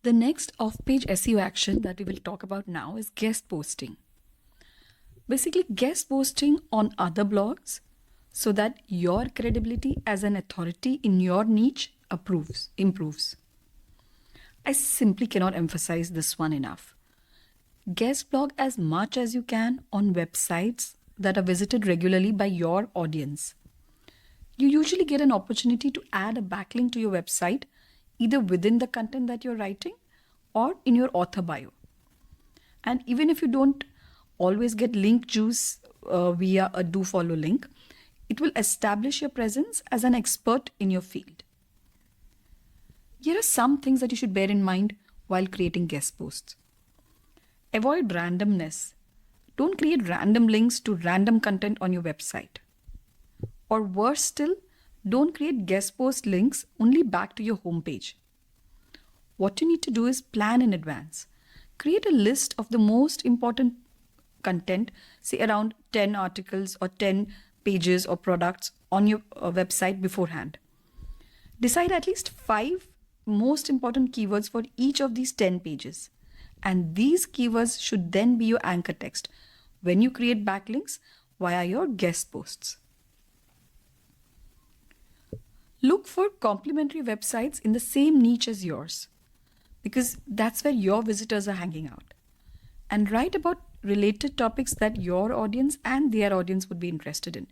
The next off-page SEO action that we will talk about now is guest posting. Basically, guest posting on other blogs so that your credibility as an authority in your niche improves. I simply cannot emphasize this one enough. Guest blog as much as you can on websites that are visited regularly by your audience. You usually get an opportunity to add a backlink to your website either within the content that you're writing or in your author bio. And even if you don't always get link juice via a do follow link, it will establish your presence as an expert in your field. Here are some things that you should bear in mind while creating guest posts. Avoid randomness. Don't create random links to random content on your website. Or worse still, don't create guest post links only back to your homepage. What you need to do is plan in advance. Create a list of the most important content, say around 10 articles or 10 pages or products on your website beforehand. Decide at least 5 most important keywords for each of these 10 pages. And these keywords should then be your anchor text when you create backlinks via your guest posts. Look for complementary websites in the same niche as yours, because that's where your visitors are hanging out. And write about related topics that your audience and their audience would be interested in.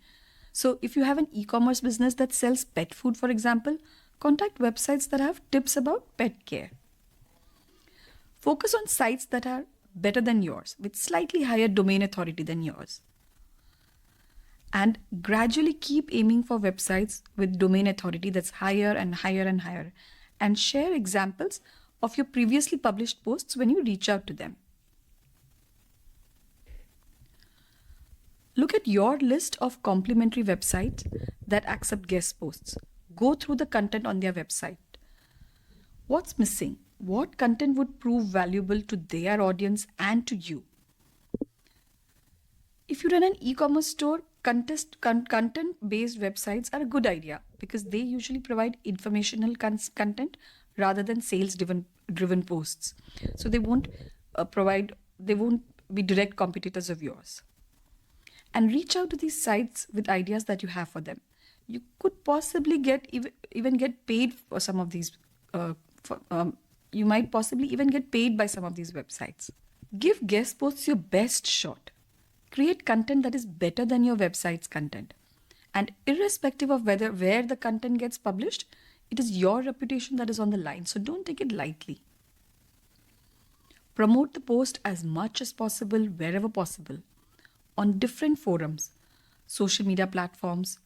So if you have an e-commerce business that sells pet food, for example, contact websites that have tips about pet care. Focus on sites that are better than yours, with slightly higher domain authority than yours. And gradually keep aiming for websites with domain authority that's higher and higher and higher. And share examples of your previously published posts when you reach out to them. Look at your list of complementary websites that accept guest posts. Go through the content on their website. What's missing? What content would prove valuable to their audience and to you? If you run an e-commerce store, content-based websites are a good idea because they usually provide informational content rather than sales-driven posts. So they won't be direct competitors of yours. And reach out to these sites with ideas that you have for them. You could possibly even get paid for some of these. You might possibly even get paid by some of these websites. Give guest posts your best shot. Create content that is better than your website's content. And irrespective of where the content gets published, it is your reputation that is on the line. So don't take it lightly. Promote the post as much as possible, wherever possible, on different forums, social media platforms,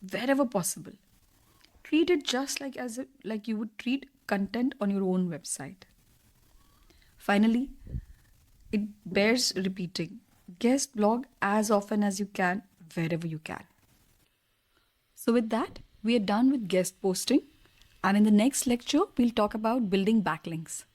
wherever possible. Treat it just like you would treat content on your own website. Finally, it bears repeating. Guest blog as often as you can, wherever you can. So with that, we are done with guest posting. And in the next lecture, we'll talk about building backlinks.